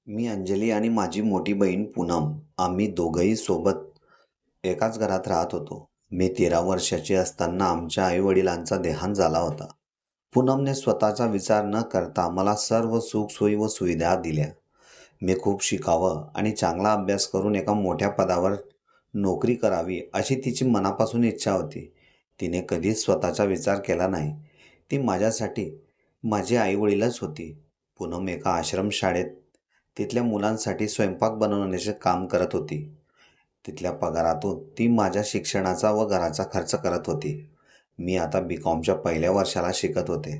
मी अंजली आणि माझी मोठी बहीण पूनम आम्ही दोघंही सोबत एकाच घरात राहत होतो. मी 13 वर्षाची असताना आमच्या आईवडिलांचा देहांत झाला होता. पूनमने स्वतःचा विचार न करता मला सर्व सुखसोयी व सुविधा दिल्या. मी खूप शिकावं आणि चांगला अभ्यास करून एका मोठ्या पदावर नोकरी करावी अशी तिची मनापासून इच्छा होती. तिने कधीच स्वतःचा विचार केला नाही. ती माझ्यासाठी माझी आईवडीलच होती. पूनम एका आश्रमशाळेत तिथल्या मुलांसाठी स्वयंपाक बनवण्याचे काम करत होती. तिथल्या पगारातून ती माझ्या शिक्षणाचा व घराचा खर्च करत होती. मी आता बी.कॉमच्या पहिल्या वर्षाला शिकत होते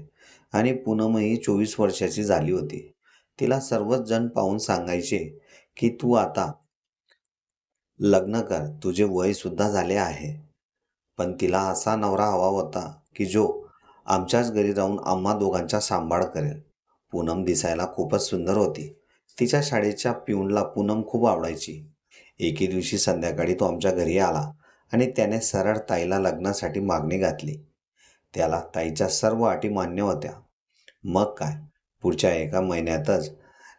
आणि पूनमही 24 वर्षाची झाली होती. तिला सर्वच जण पाहून सांगायचे की तू आता लग्न कर, तुझे वय सुद्धा झाले आहे. पण तिला असा नवरा हवा होता की जो आमच्याच घरी राहून आम्हा दोघांचा सांभाळ करेल. पूनम दिसायला खूपच सुंदर होती. तिच्या शाळेच्या पिऊनला पूनम खूप आवडायची. एके दिवशी संध्याकाळी तो आमच्या घरी आला आणि त्याने सरळ ताईला लग्नासाठी मागणी घातली. त्याला ताईच्या सर्व अटी मान्य होत्या. मग काय, पुढच्या एका महिन्यातच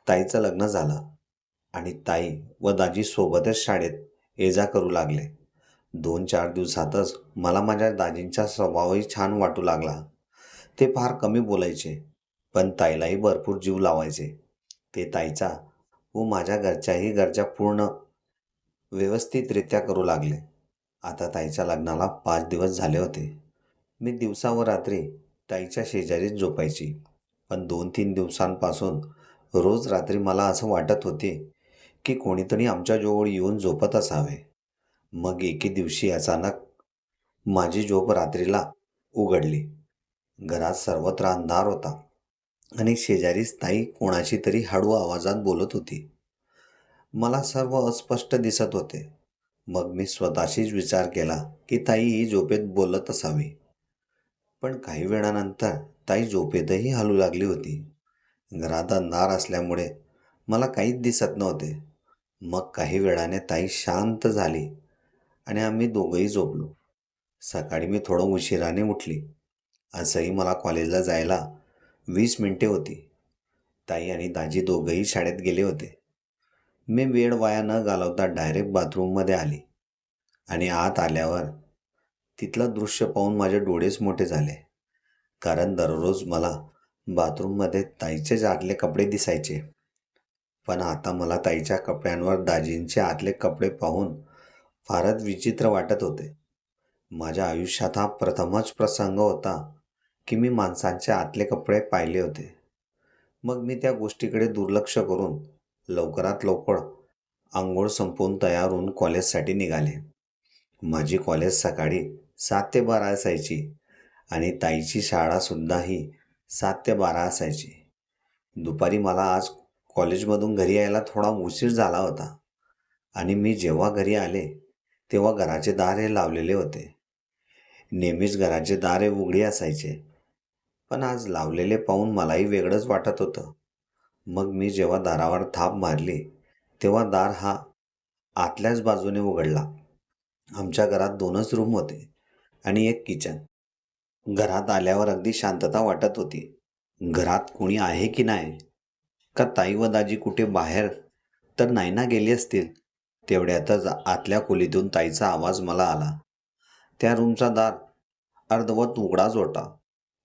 ताईचं लग्न झालं आणि ताई व दाजी सोबतच शाळेत ये जा करू लागले. 2-4 दिवसातच मला माझ्या दाजींचा स्वभावही छान वाटू लागला. ते फार कमी बोलायचे, पण ताईलाही भरपूर जीव लावायचे. ते ताईचा व माझ्या घरच्याही गरजा पूर्ण व्यवस्थितरित्या करू लागले. आता ताईच्या लग्नाला 5 दिवस झाले होते. मी दिवसा व रात्री ताईच्या शेजारीच झोपायची. पण 2-3 दिवसांपासून रोज रात्री मला असं वाटत होते की कोणीतरी आमच्याजवळ येऊन झोपत असावे. मग एके दिवशी अचानक माझी झोप रात्रीला उघडली. घरात सर्वत्र अंधार होता आणि शेजारीच ताई कोणाशी तरी हळू आवाजात बोलत होती. मला सर्व अस्पष्ट दिसत होते. मग मी स्वतःशीच विचार केला की ताई ही झोपेत बोलत असावी. पण काही वेळानंतर ताई झोपेतही हलू लागली होती. घरात अंधार असल्यामुळे मला काहीच दिसत नव्हते. मग काही वेळाने ताई शांत झाली आणि आम्ही दोघंही झोपलो. सकाळी मी थोडं उशिराने उठली. असंही मला कॉलेजला जायला 20 मिनिटे होती. ताई आणि दाजी दोघंही शाळेत गेले होते. मी वेळ वाया न घालवता डायरेक्ट बाथरूममध्ये आली आणि आत आल्यावर तिथलं दृश्य पाहून माझे डोळेच मोठे झाले. कारण दररोज मला बाथरूममध्ये ताईचेच आतले कपडे दिसायचे. पण आता मला ताईच्या कपड्यांवर दाजींचे आतले कपडे पाहून फारच विचित्र वाटत होते. माझ्या आयुष्यात हा प्रथमच प्रसंग होता की मी माणसांचे आतले कपडे पाहिले होते. मग मी त्या गोष्टीकडे दुर्लक्ष करून लवकरात लवकर अंघोळ संपवून तयार होऊन कॉलेजसाठी निघाले. माझी कॉलेज सकाळी 7 ते 12 असायची आणि ताईची शाळासुद्धाही 7 ते 12 असायची. दुपारी मला आज कॉलेजमधून घरी यायला थोडा उशीर झाला होता आणि मी जेव्हा घरी आले तेव्हा घराचे दार हे लावलेले होते. नेहमीच घराचे दार हे उघडे असायचे, पण आज लावलेले पाहून मलाही वेगळंच वाटत होतं. मग मी जेव्हा दारावर थाप मारली तेव्हा दार हा आतल्याच बाजूने उघडला. आमच्या घरात 2च रूम होते आणि एक किचन. घरात आल्यावर अगदी शांतता वाटत होती. घरात कोणी आहे की नाही, का ताई व दाजी कुठे बाहेर तर नाही ना गेली असतील. तेवढ्यातच आतल्या खोलीतून ताईचा आवाज मला आला. त्या रूमचा दार अर्धवट उघडाच होता.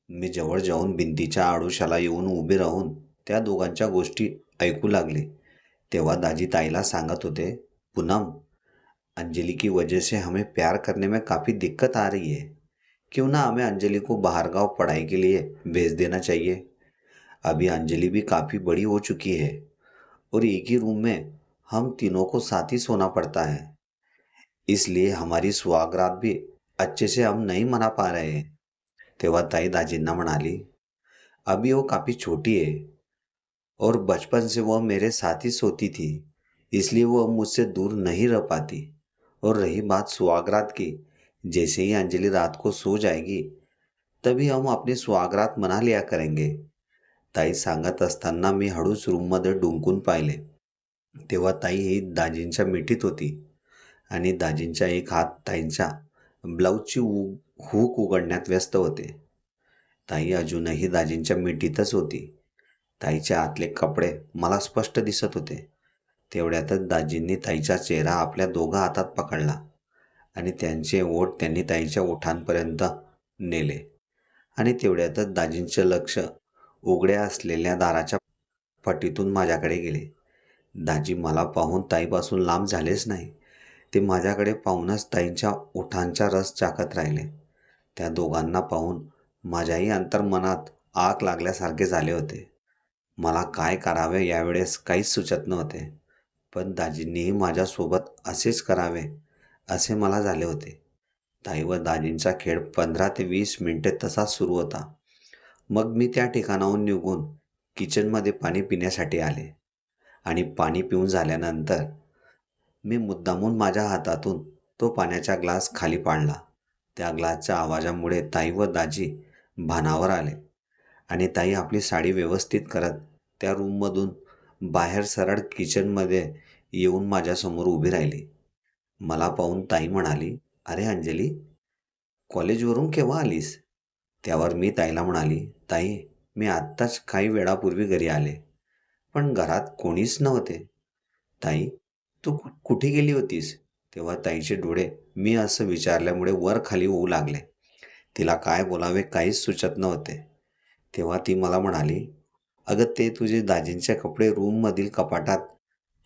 मी जवळ जाऊन भिंतीच्या आडोशाला येऊन उभे राहून त्या दोघांच्या गोष्टी ऐकू लागले. तेव्हा दाजी ताईला सांगत होते, पूनम, अंजलि की वजह से हमें प्यार करने में काफ़ी दिक्कत आ रही है. क्यों ना हमें अंजलि को बाहर गांव पढ़ाई के लिए भेज देना चाहिए. अभी अंजलि भी काफ़ी बड़ी हो चुकी है और एक ही रूम में हम तीनों को साथ ही सोना पड़ता है. इसलिए हमारी सुहागरात भी अच्छे से हम नहीं मना पा रहे हैं. तेव्हा ताई दाजींना म्हणाली, अभी वो काफ़ी छोटी है और बचपन से वह मेरे साथ ही सोती थी, इसलिए वह मुझसे दूर नहीं रह पाती. और रही बात सुहागरात की, जैसे ही अंजलि रात को सो जाएगी तभी हम अपनी सुहागरात मना लिया करेंगे. ताई सांगत असताना मी हळूच रूममध्ये डुंकून पाहिले. तेव्हा ताई ही दाजींच्या मिठीत होती आणि दाजींचा एक हात ताईंच्या ब्लाऊजची हूक उघडण्यात व्यस्त होते. ताई अजूनही दाजींच्या मिठीतच होती. ताईचे आतले कपडे मला स्पष्ट दिसत होते. तेवढ्यातच दाजींनी ताईचा चेहरा आपल्या दोघा हातात पकडला आणि त्यांचे ओठ त्यांनी ताईच्या ओठांपर्यंत नेले आणि तेवढ्यातच दाजींचे लक्ष उघड्या असलेल्या दाराच्या फटीतून माझ्याकडे गेले. दाजी मला पाहून ताईपासून लांब झालेच नाही. ते माझ्याकडे पाहूनच ताईंच्या ओठांचा रस चाखत राहिले. त्या दोघांना पाहून माझ्याही अंतर्मनात आग लागल्यासारखे झाले होते. मला काय करावे यावेळेस काहीच सुचत नव्हते. पण दाजींनीही माझ्यासोबत असेच करावे असे मला झाले होते. ताई व दाजींचा खेळ 15 ते 20 मिनिटे तसाच सुरू होता. मग मी त्या ठिकाणाहून निघून किचनमध्ये पाणी पिण्यासाठी आले आणि पाणी पिऊन झाल्यानंतर मी मुद्दामून माझ्या हातातून तो पाण्याचा ग्लास खाली पाडला. त्या ग्लासच्या आवाजामुळे ताई व दाजी भानावर आले आणि ताई आपली साडी व्यवस्थित करत त्या रूममधून बाहेर सरळ किचनमध्ये येऊन माझ्यासमोर उभी राहिली. मला पाहून ताई म्हणाली, "अरे अंजली, कॉलेजवरून केव्हा आलीस?" त्यावर मी ताईला म्हणाली, "ताई, मी आत्ताच काही वेळापूर्वी घरी आले, पण घरात कोणीच नव्हते." "ताई, तू कुठे गेली होतीस?" तेव्हा ताईचे डोळे मी असं विचारल्यामुळे वर खाली होऊ लागले. तिला काय बोलावे काहीच सुचत नव्हते. तेव्हा ती मला म्हणाली, "अगं, ते तुझे दाजींचे कपडे रूममधील कपाटात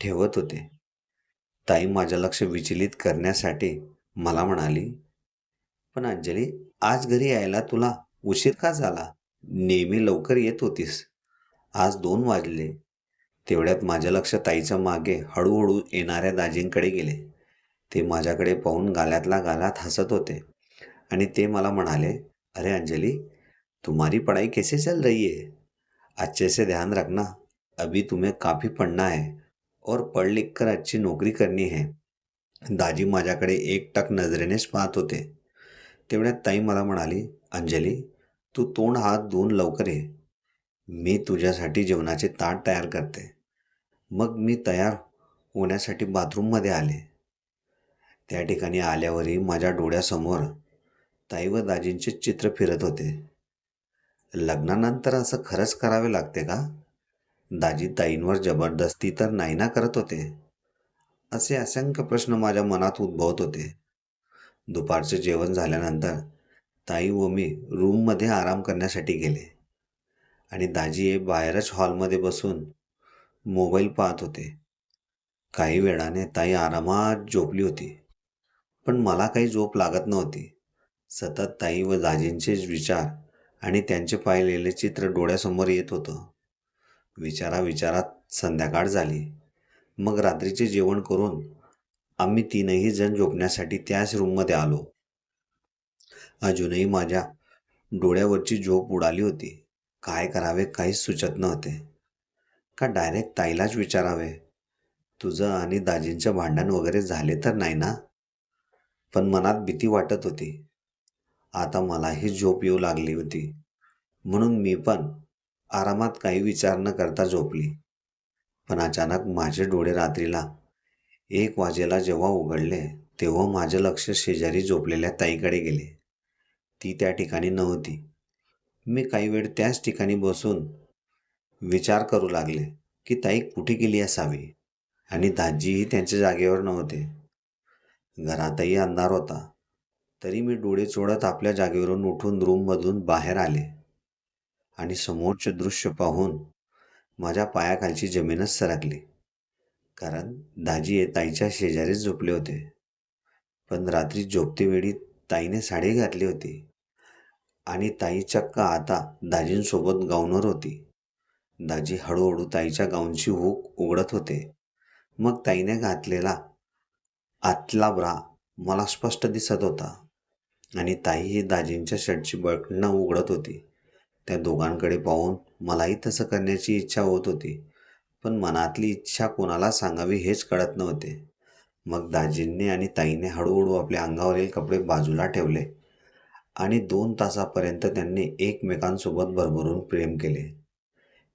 ठेवत होते." ताई माझं लक्ष विचलित करण्यासाठी मला म्हणाली, "पण अंजली, आज घरी यायला तुला उशीर का झाला? नेहमी लवकर येत होतीस. आज 2 वाजले." तेवढ्यात माझं लक्ष ताईच्या मागे हळूहळू येणाऱ्या दाजींकडे गेले. ते माझ्याकडे पाहून गालातल्या गालात हसत होते आणि ते मला म्हणाले, "अरे अंजली, तुम्हारी पढ़ाई कैसे चल रही है? अच्छे से ध्यान रखना. अभी तुम्हें काफ़ी पढ़ना है और पढ़ लिख कर अच्छी नोकरी करनी है." दाजी माझ्याकडे एकटक नजरेनेच पाहत होते. तेवढ्यात ताई मला म्हणाली, "अंजली, तू तोंड हात धुवून लवकर ये. मी तुझ्यासाठी जेवणाचे ताट तयार करते." मग मी तयार होण्यासाठी बाथरूममध्ये आले. त्या ठिकाणी आल्यावरही माझ्या डोळ्यासमोर ताई व दाजींचे चित्र फिरत होते. लग्नानंतर असं खरंच करावे लागते का? दाजी ताईंवर जबरदस्ती तर नाही ना करत होते? असे असंख्य प्रश्न माझ्या मनात उद्भवत होते. दुपारचे जेवण झाल्यानंतर ताई व मी रूममध्ये आराम करण्यासाठी गेले आणि दाजी हे बाहेरच हॉलमध्ये बसून मोबाईल पाहत होते. काही वेळाने ताई आरामात झोपली होती, पण मला काही झोप लागत नव्हती. सतत ताई व दाजींचेच विचार आणि त्यांचे पाहिलेले चित्र डोळ्यासमोर येत होतं. विचारात संध्याकाळ झाली. मग रात्रीचे जेवण करून आम्ही तीनही जण झोपण्यासाठी त्याच रूममध्ये आलो. अजूनही माझ्या डोळ्यावरची झोप उडाली होती. काय करावे काहीच सुचत नव्हते. का डायरेक्ट ताईलाच विचारावे, "तुझं आणि दाजींचं भांडण वगैरे झाले तर नाही ना?" पण मनात भीती वाटत होती. आता मलाही झोप येऊ लागली होती, म्हणून मी पण आरामात काही विचार न करता झोपली. पण अचानक माझे डोळे रात्रीला 1 वाजेला जेव्हा उघडले, तेव्हा माझं लक्ष शेजारी झोपलेल्या ताईकडे गेले. ती त्या ठिकाणी नव्हती. मी काही वेळ त्याच ठिकाणी बसून विचार करू लागले की ताई कुठे गेली असावी आणि दाजीही त्यांच्या जागेवर नव्हते. घरातही अंधार होता. तरी मी डोळे चोळत आपल्या जागेवरून उठून रूममधून बाहेर आले आणि समोरचे दृश्य पाहून माझ्या पायाखालची जमीनच सरकली. कारण दाजी हे ताईच्या शेजारीच झोपले होते. पण रात्री झोपतेवेळी ताईने साडी घातली होती आणि ताई चक्क आता दाजींसोबत गाऊनवर होती. दाजी हळूहळू ताईच्या गाऊनची हुक उघडत होते. मग ताईने घातलेला आतला ब्रा मला स्पष्ट दिसत होता आणि ताई ही दाजींच्या शर्टची बटणं उघडत होती. त्या दोघांकडे पाहून मलाही तसं करण्याची इच्छा होत होती, पण मनातली इच्छा कोणाला सांगावी हेच कळत नव्हते. मग दाजींनी आणि ताईने हळूहळू आपल्या अंगावरील कपडे बाजूला ठेवले आणि 2 तासापर्यंत त्यांनी एकमेकांसोबत भरभरून प्रेम केले.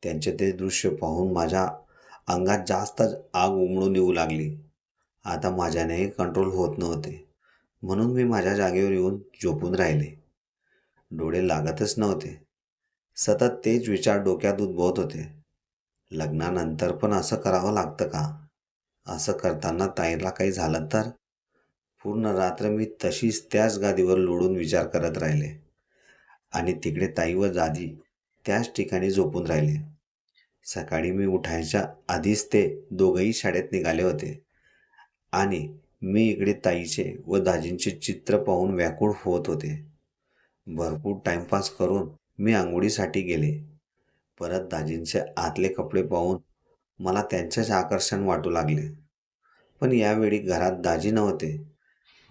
त्यांचे ते दृश्य पाहून माझ्या अंगात जास्तच आग उमळून येऊ लागली. आता माझ्यानेही कंट्रोल होत नव्हते, म्हणून मी माझ्या जागेवर येऊन झोपून राहिले. डोळे लागतच नव्हते. सतत तेच विचार डोक्यात उद्भवत होते. लग्नानंतर पण असं करावं लागतं का? असं करताना ताईला काही झालं तर? पूर्ण रात्र मी तशीच त्याच गादीवर लोळून विचार करत राहिले आणि तिकडे ताई व दादी त्याच ठिकाणी झोपून राहिले. सकाळी मी उठायच्या आधीच ते दोघंही शाळेत निघाले होते आणि मी इकडे ताईचे व दाजींचे चित्र पाहून व्याकुळ होत होते. भरपूर टाइमपास करून मी अंघोळीसाठी गेले. परत दाजींचे आतले कपडे पाहून मला त्यांचेच आकर्षण वाटू लागले. पण यावेळी घरात दाजी नव्हते,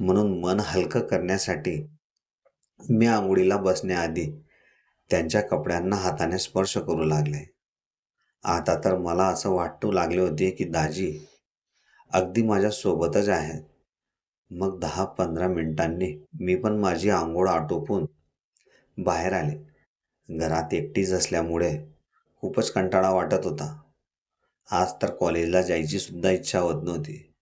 म्हणून मन हलकं करण्यासाठी मी अंघोळीला बसण्याआधी त्यांच्या कपड्यांना हाताने स्पर्श करू लागले. आता तर मला असं वाटू लागले होते की दाजी अगदी माझ्या सोबतच आहेत. मग 10-15 मिनिटांनी मी पण माझी अंघोळ आटोपून बाहेर आले. घरात एकटीच असल्यामुळे खूपच कंटाळा वाटत होता. आज तर कॉलेजला जायची सुद्धा इच्छा होत नव्हती.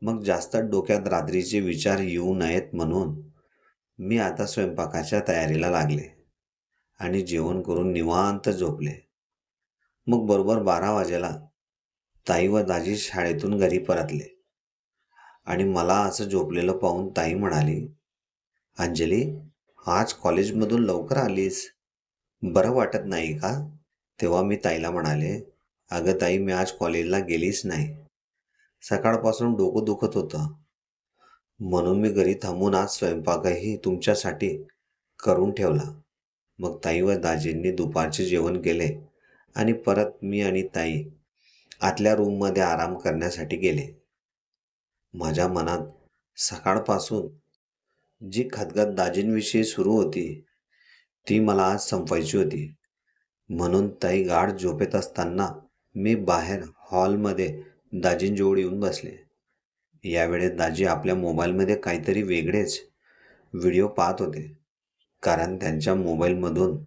मग जास्त डोक्यात रात्रीचे विचार येऊ नयेत म्हणून मी आता स्वयंपाकाच्या तयारीला लागले आणि जेवण करून निवांत झोपले. मग बरोबर 12 वाजेला ताई व दाजी शाळेतून घरी परतले आणि मला असं झोपलेलं पाहून ताई म्हणाली, "अंजली, आज कॉलेजमधून लवकर आलीस. बरं वाटत नाही का?" तेव्हा मी ताईला म्हणाले, "अगं ताई, मी आज कॉलेजला गेलीच नाही. सकाळपासून डोकं दुखत होतं. म्हणून मी घरी थांबून आज स्वयंपाकही तुमच्यासाठी करून ठेवला." मग ताई व दाजींनी दुपारचे जेवण केले आणि परत मी आणि ताई आतल्या रूममध्ये आराम करण्यासाठी गेले. माझ्या मनात सकाळपासून जी खदखद दाजींविषयी सुरू होती, ती मला आज संपवायची होती. म्हणून ताई गाढ झोपेत असताना मी बाहेर हॉलमध्ये दाजींजवळ येऊन बसले. यावेळेस दाजी आपल्या मोबाईलमध्ये काहीतरी वेगळेच व्हिडिओ पाहत होते. कारण त्यांच्या मोबाईलमधून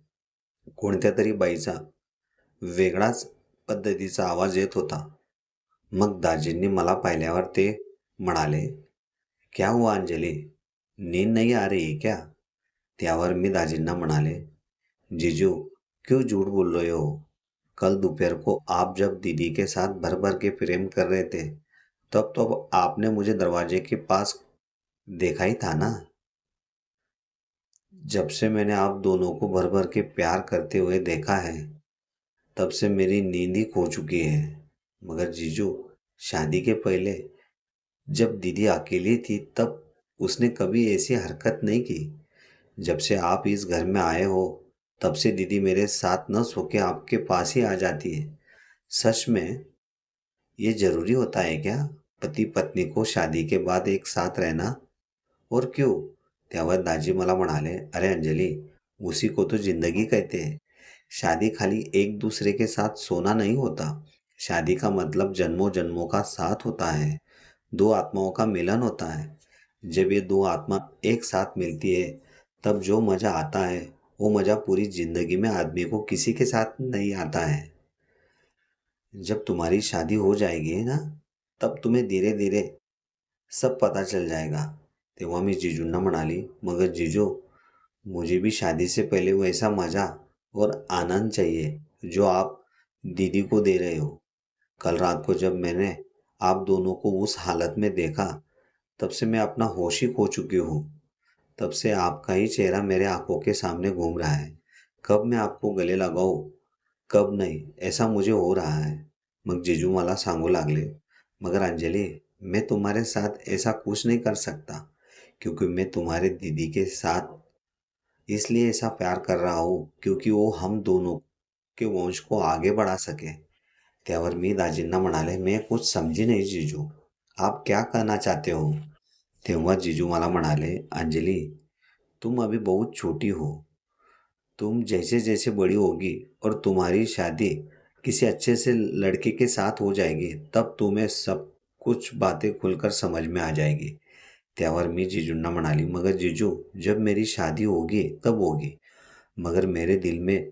कोणत्या तरी बाईचा वेगळाच पद्धतीचा आवाज येत होता. मग दाजींनी मला पाहिल्यावर ते म्हणाले, "क्या हुआ अंजली? नींद नहीं आ रही क्या?" त्यावर मी दाजींना म्हणाले, "जीजू, क्यों झूठ बोल रहे हो? कल दोपहर को आप जब दीदी के साथ भर भर के प्रेम कर रहे थे, तब तो आपने मुझे दरवाजे के पास देखा ही था ना? जब से मैंने आप दोनों को भर भर के प्यार करते हुए देखा है, तब से मेरी नींद ही खो चुकी है। मगर जीजू, शादी के पहले जब दीदी अकेली थी तब उसने कभी ऐसी हरकत नहीं की। जब से आप इस घर में आए हो, तब से दीदी मेरे साथ न सो के आपके पास ही आ जाती है। सच में ये जरूरी होता है क्या, पति पत्नी को शादी के बाद एक साथ रहना? और क्यों?" त्यावर दाजी मला म्हणाले, "अरे अंजलि, उसी को तो जिंदगी कहते हैं। शादी खाली एक दूसरे के साथ सोना नहीं होता। शादी का मतलब जन्मों जन्मों का साथ होता है। दो आत्माओं का मिलन होता है। जब ये दो आत्मा एक साथ मिलती है, तब जो मजा आता है, वो मजा पूरी जिंदगी में आदमी को किसी के साथ नहीं आता है। जब तुम्हारी शादी हो जाएगी ना, तब तुम्हें धीरे धीरे सब पता चल जाएगा." तेव्हा मी जीजूंना म्हणाली, "मगर जीजू, मुझे भी शादी से पहले वैसा मजा और आनंद चाहिए जो आप दीदी को दे रहे हो। कल रात को जब मैंने आप दोनों को उस हालत में देखा, तब से मैं अपना होश ही खो चुकी हूँ। तब से आपका ही चेहरा मेरे आंखों के सामने घूम रहा है। कब मैं आपको गले लगाऊं, कब नहीं, ऐसा मुझे हो रहा है." मग जीजू मला सांगू लागले, "मगर अंजलि, मैं तुम्हारे साथ ऐसा कुछ नहीं कर सकता, क्योंकि मैं तुम्हारे दीदी के साथ इसलिए ऐसा प्यार कर रहा हूँ क्योंकि वो हम दोनों के वंश को आगे बढ़ा सके." त्यावर मी दाजींना म्हणाले, "मैं कुछ समझी नहीं जीजू, आप क्या कहना चाहते हो?" तेव्हा जीजू मला म्हणाले, "अंजलि, तुम अभी बहुत छोटी हो। तुम जैसे जैसे बड़ी होगी और तुम्हारी शादी किसी अच्छे से लड़के के साथ हो जाएगी, तब तुम्हें सब कुछ बातें खुलकर समझ में आ जाएगी." त्यावर मी जीजूंना म्हणाली, "मगर जीजू, जब मेरी शादी होगी तब होगी, मगर मेरे दिल में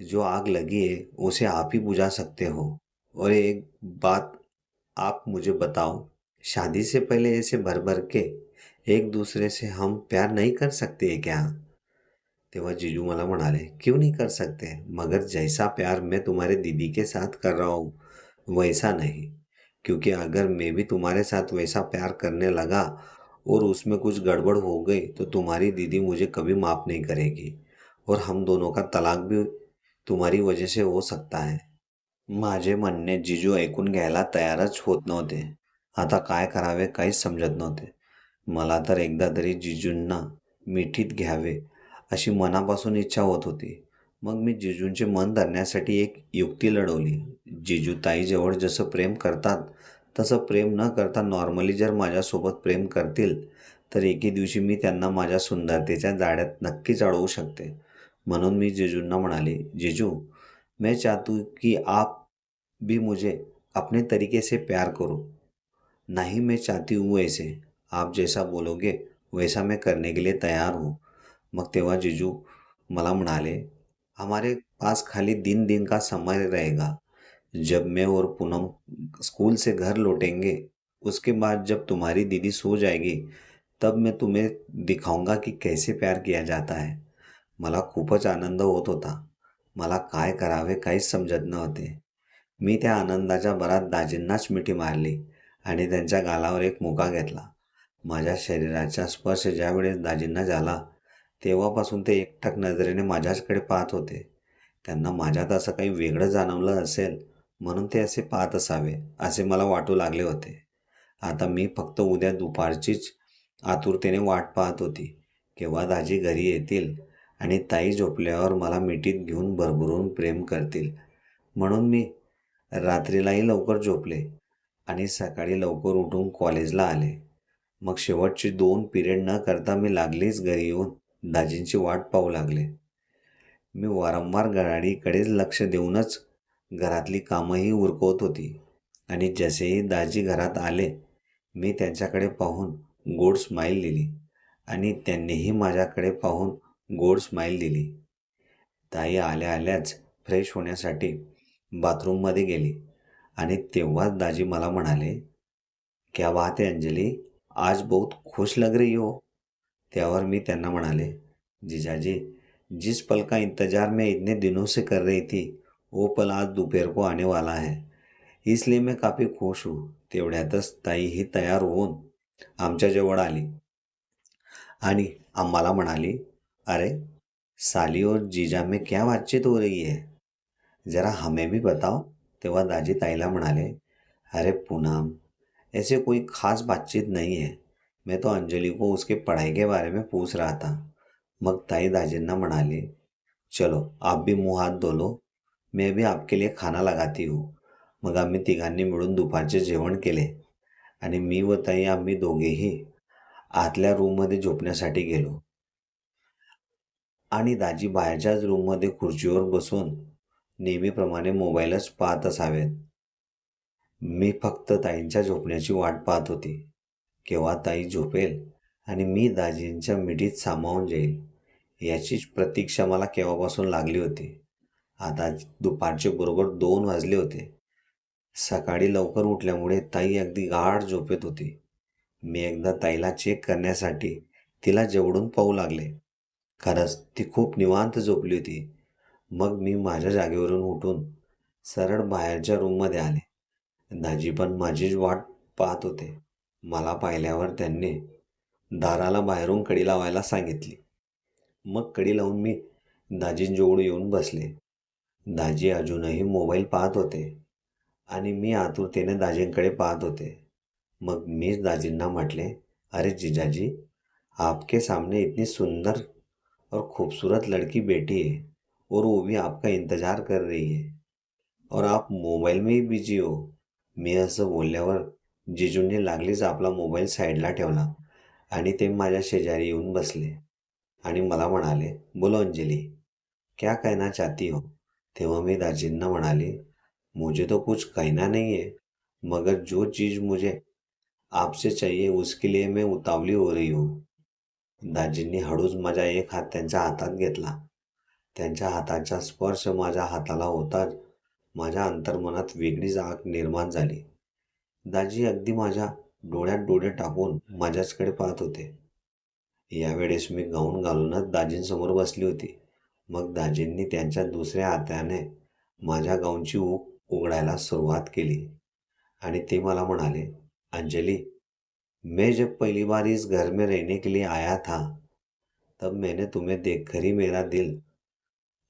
जो आग लगी है उसे आप ही बुझा सकते हो। और एक बात आप मुझे बताओ, शादी से पहले ऐसे भर भर के एक दूसरे से हम प्यार नहीं कर सकते हैं क्या?" तेव्हा जीजू मला म्हणाले, क्यों नहीं कर सकते, मगर जैसा प्यार मैं तुम्हारे दीदी के साथ कर रहा हूँ वैसा नहीं। क्योंकि अगर मैं भी तुम्हारे साथ वैसा प्यार करने लगा और उसमें कुछ गड़बड़ हो गई तो तुम्हारी दीदी मुझे कभी माफ़ नहीं करेगी और हम दोनों का तलाक भी तुम्हारी वजह से हो सकता है। माझे म्हणणे जिजू ऐकून घ्यायला तयारच होत नव्हते. आता काय करावे काहीच समजत नव्हते. मला तर एकदा तरी जिजूंना मिठीत घ्यावे अशी मनापासून इच्छा होत होती. मग मी जिजूंचे मन धरण्यासाठी एक युक्ती लढवली. जिजू ताईजवळ जसं प्रेम करतात तसं प्रेम न करता नॉर्मली जर माझ्यासोबत प्रेम करतील तर एके दिवशी मी त्यांना माझ्या सुंदरतेच्या जाळ्यात नक्कीच अडवू शकते. म्हणून मी जिजूंना म्हणाले, जिजू, मैं चाहती हूँ कि आप भी मुझे अपने तरीके से प्यार करो। नहीं मैं चाहती हूँ वैसे, आप जैसा बोलोगे वैसा मैं करने के लिए तैयार हूँ। मग तेव्हा जीजू मला म्हणाले, हमारे पास खाली 3 दिन का समय रहेगा। जब मैं और पूनम स्कूल से घर लौटेंगे, उसके बाद जब तुम्हारी दीदी सो जाएगी, तब मैं तुम्हें दिखाऊंगा कि कैसे प्यार किया जाता है। मला खूपच आनंद होत होता. मला काय करावे काहीच समजत नव्हते. मी त्या आनंदाच्या भरात दाजींनाच मिठी मारली आणि त्यांच्या गालावर एक मुका घेतला. माझ्या शरीराचा स्पर्श ज्यावेळेस दाजींना झाला, तेव्हापासून ते एकटक नजरेने माझ्याचकडे पाहत होते. त्यांना माझ्यात असं काही वेगळं जाणवलं असेल, म्हणून ते असे पाहत असावे, असे मला वाटू लागले होते. आता मी फक्त उद्या दुपारचीच आतुरतेने वाट पाहत होती. केव्हा दाजी घरी येतील आणि ताई झोपल्यावर मला मिठीत घेऊन भरभरून प्रेम करतील. म्हणून मी रात्रीलाही लवकर झोपले आणि सकाळी लवकर उठून कॉलेजला आले. मग शेवटचे 2 पिरियड न करता मी लागलीच घरी येऊन दाजींची वाट पाहू लागले. मी वारंवार गाडीकडेच लक्ष देऊनच घरातली कामंही उरकवत होती आणि जसेही दाजी घरात आले, मी त्यांच्याकडे पाहून गोड स्माईल दिली आणि त्यांनीही माझ्याकडे पाहून गोड स्माईल दिली. ताई आल्या आल्याच फ्रेश होण्यासाठी बाथरूममध्ये गेली आणि तेव्हाच दाजी मला म्हणाले, क्या बात है अंजली, आज बहुत खुश लग रही हो. त्यावर मी त्यांना म्हणाले, जीजाजी, जिस पल का इंतजार मैं इतने दिनों से कर रही थी वो पल आज दोपहर को आने वाला है, इसलिए मैं काफ़ी खुश हूँ. तेवढ्यातच ताई ही तयार होऊन आमच्याजवळ आली आणि आम्हाला म्हणाली, अरे साली और जीजा में क्या बातचीत हो रही है, जरा हमें भी बताओ. तेव्हा दाजी ताईला म्हणाले, अरे पूनम, ऐसे कोई खास बातचीत नहीं है, मैं तो अंजलि को उसके पढ़ाई के बारे में पूछ रहा था. मग ताई दाजींना म्हणाली, चलो आप भी मुंह हात धो लो, मैं भी आपके लिए खाना लगाती हूँ. मग आम्ही तिघांनी मिळून दुपारचे जेवण केले आणि मी व ताई आम्ही दोघेही आतल्या रूममध्ये झोपण्यासाठी गेलो आणि दाजी बाहेरच्याच रूममध्ये खुर्चीवर बसून नेहमीप्रमाणे मोबाईलच पाहत असावेत. मी फक्त ताईंच्या झोपण्याची वाट पाहत होती. केव्हा ताई झोपेल आणि मी दाजींच्या मिठीत सामावून जाईल याचीच प्रतीक्षा मला केव्हापासून लागली होती. आता दुपारचे बरोबर 2 वाजले होते. सकाळी लवकर उठल्यामुळे ताई अगदी गाढ झोपेत होती. मी एकदा ताईला चेक करण्यासाठी तिला जवळून पाहू लागले. खरंच ती खूप निवांत झोपली होती. मग मी माझ्या जागेवरून उठून सरळ बाहेरच्या रूममध्ये आले. दाजी पण माझीच वाट पाहत होते. मला पाहिल्यावर त्यांनी दाराला बाहेरून कडी लावायला सांगितली. मग कडी लावून मी दाजींजवळ येऊन बसले. दाजी अजूनही मोबाईल पाहत होते आणि मी आतुरतेने दाजींकडे पाहत होते. मग मीच दाजींना म्हटले, अरे जीजाजी, आपके सामने इतनी सुंदर और खूबसूरत लड़की बैठी है और वो भी आपका इंतजार कर रही है और आप मोबाईल में ही बिझी हो. मी असं बोलल्यावर जिजूंनी लागलीच आपला मोबाईल साईडला ठेवला आणि ते माझ्या शेजारी येऊन बसले आणि मला म्हणाले, बोलो अंजली, क्या कहना चाहती हो. तेव्हा मी दाजींना म्हणाले, मुझे तो कुछ कहना नहीं है, मगर जो चीज़ मुझे आपसे चाहिए उसके लिए मैं उतावली हो रही हूँ. दाजींनी हळूच माझा एक हात त्यांच्या हातात घेतला. त्यांच्या हाताचा स्पर्श माझ्या हाताला होताच माझ्या अंतर्मनात वेगळीच आग निर्माण झाली. दाजी अगदी माझ्या डोळ्यात डोळे टाकून माझ्याचकडे पाहत होते. यावेळेस मी गाऊन घालूनच दाजींसमोर बसली होती. मग दाजींनी त्यांच्या दुसऱ्या हाताने माझ्या गाऊनची उघडायला सुरुवात केली आणि ते मला म्हणाले, "अंजली, मैं जब पहली बार इस घर में रहने के लिए आया था, तब मैंने तुम्हें देखकर ही मेरा दिल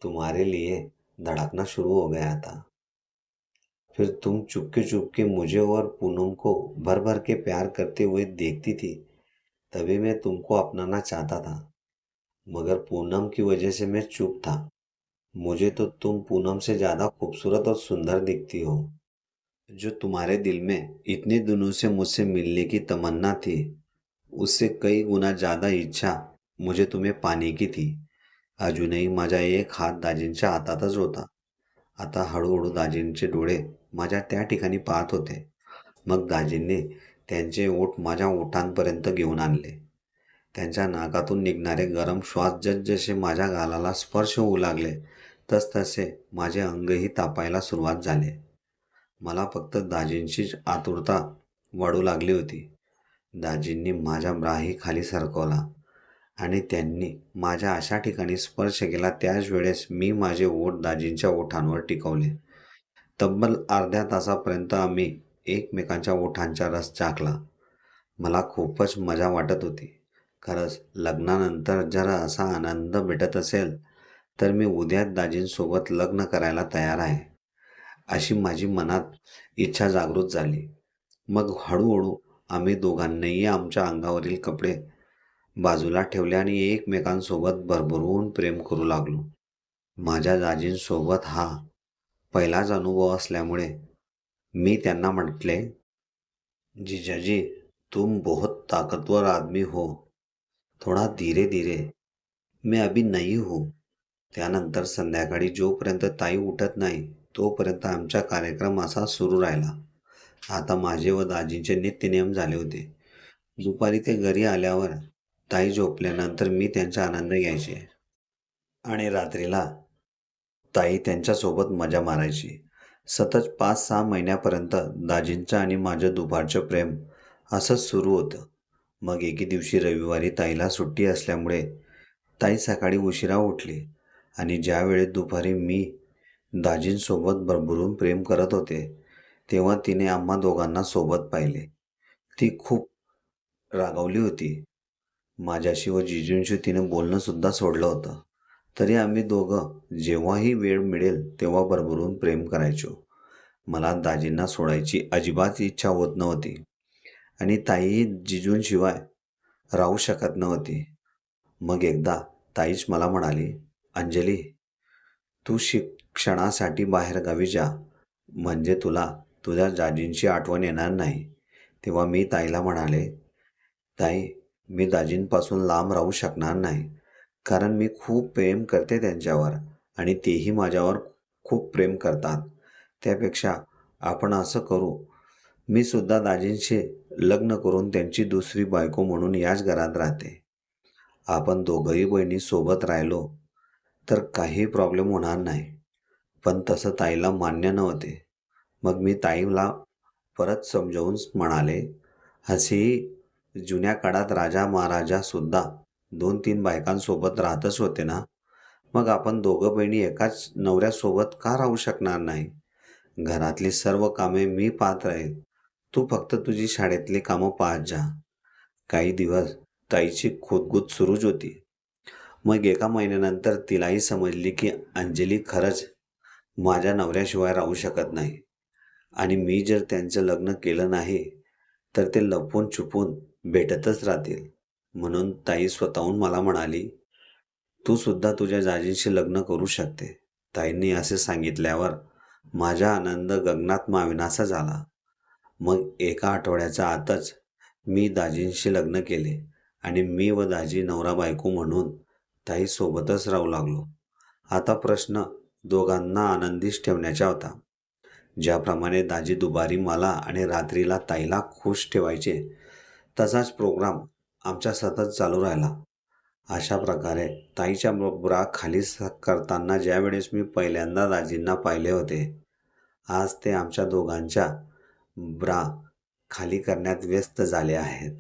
तुम्हारे लिए धड़कना शुरू हो गया था। फिर तुम चुपके चुपके मुझे और पूनम को भर भर के प्यार करते हुए देखती थी, तभी मैं तुमको अपनाना चाहता था, मगर पूनम की वजह से मैं चुप था। मुझे तो तुम पूनम से ज़्यादा खूबसूरत और सुंदर दिखती हो। जो तुम्हारे दिल में इतने दिनों से मुझसे मिलने की तमन्ना थी, उससे कई गुना ज़्यादा इच्छा मुझे तुम्हें पाने की थी." अजूनही माझा एक हात दाजींच्या हातातच होता. आता हळूहळू दाजींचे डोळे माझ्या त्या ठिकाणी पाहत होते. मग दाजींनी त्यांचे ओठ माझ्या ओठांपर्यंत घेऊन आणले. त्यांच्या नाकातून निघणारे गरम श्वास जसजसे माझ्या गालाला स्पर्श होऊ लागले, तसतसे माझे अंगही तापायला सुरुवात झाले. मला फक्त दाजींचीच आतुरता वाढू लागली होती. दाजींनी माझा ब्राही खाली सरकवला आणि त्यांनी माझ्या अशा ठिकाणी स्पर्श केला, त्याच वेळेस मी माझे ओठ दाजींच्या ओठांवर टिकवले. तब्बल अर्ध्या तासापर्यंत आम्ही एकमेकांच्या ओठांचा रस चाखला. मला खूपच मजा वाटत होती. खरंच लग्नानंतर जर असा आनंद भेटत असेल, तर मी उद्याच दाजींसोबत लग्न करायला तयार आहे, अशी माझी मनात इच्छा जागृत झाली. मग हळूहळू आम्ही दोघांनीही आमच्या अंगावरील कपडे बाजूला ठेवले आणि एकमेकांसोबत भरभरून प्रेम करू लागलो. माझ्या दाजींसोबत हा पहिलाच अनुभव असल्यामुळे मी त्यांना म्हटले, "जीजाजी, तुम बहुत ताकतवर आदमी हो. थोडा धीरे धीरे, मैं अभी नहीं हूँ." त्यानंतर संध्याकाळी जोपर्यंत ताई उठत नाही, तोपर्यंत आमचा कार्यक्रम असा सुरू राहिला. आता माझे व दाजींचे नित्यनियम झाले होते. दुपारी ते घरी आल्यावर ताई झोपल्यानंतर मी त्यांचा आनंद घ्यायचे आणि रात्रीला ताई त्यांच्यासोबत मजा मारायची. सतत 5-6 महिन्यापर्यंत दाजींचं आणि माझं दुपारचं प्रेम असंच सुरू होतं. मग एके दिवशी रविवारी ताईला सुट्टी असल्यामुळे ताई सकाळी उशिरा उठली आणि ज्यावेळेस दुपारी मी दाजींसोबत भरभरून प्रेम करत होते, तेव्हा तिने आम्हा दोघांना सोबत पाहिले. ती खूप रागावली होती. माझ्याशी व जिजूंशी तिने बोलणं सुद्धा सोडलं होतं. तरी आम्ही दोघं जेव्हाही वेळ मिळेल तेव्हा भरभरून प्रेम करायचो. मला दाजींना सोडायची अजिबात इच्छा होत नव्हती आणि ताईही जिजूंशिवाय राहू शकत नव्हती. मग एकदा ताईच मला म्हणाली, "अंजली, तू शिक्षणासाठी बाहेरगावी जा, म्हणजे तुला तुझ्या दाजींची आठवण येणार नाही." तेव्हा मी ताईला म्हणाले, "ताई, मी दाजींपासून लांब राहू शकणार नाही, कारण मी खूप प्रेम करते त्यांच्यावर आणि तेही माझ्यावर खूप प्रेम करतात. त्यापेक्षा आपण असं करू, मी सुद्धा दाजींशी लग्न करून त्यांची दुसरी बायको म्हणून याच घरात राहते. आपण दोघंही बहिणी सोबत राहिलो तर काही प्रॉब्लेम होणार नाही." पण तसं ताईला मान्य नव्हते. मग मी ताईला परत समजावून म्हणाले, "असेही जुन्या काळात राजा महाराजा सुद्धा 2-3 बायकांसोबत राहतच होते ना. मग आपण दोघं बहिणी एकाच नवऱ्यासोबत का राहू शकणार नाही? घरातली सर्व कामे मी पाहत राहील. तू फक्त तुझी शाळेतली कामं पाहत जा." काही दिवस ताईची खुदगुद सुरूच होती. मग एका महिन्यानंतर तिलाही समजली की अंजली खरंच माझ्या नवऱ्याशिवाय राहू शकत नाही आणि मी जर त्यांचं लग्न केलं नाही तर ते लपून छुपून भेटतच राहतील. म्हणून ताई स्वतःहून मला म्हणाली, "तू सुद्धा तुझ्या दाजींशी लग्न करू शकते." ताईंनी असे सांगितल्यावर माझा आनंद गगनात मावेनासा झाला. मग एका आठवड्याच्या आतच मी दाजींशी लग्न केले आणि मी व दाजी नवरा बायको म्हणून ताईसोबतच राहू लागलो. आता प्रश्न दोघांना आनंदीच ठेवण्याचा होता. ज्याप्रमाणे दाजी दुपारी मला आणि रात्रीला ताईला खुश ठेवायचे, तसाच प्रोग्राम आमचा सतत चालू राहिला. अशा प्रकारे ताईच्या ब्रा खाली करताना ज्यावेळेस मी पहिल्यांदा दाजींना पाहिले होते, आज ते आमच्या दोघांच्या ब्रा खाली करण्यात व्यस्त झाले आहेत.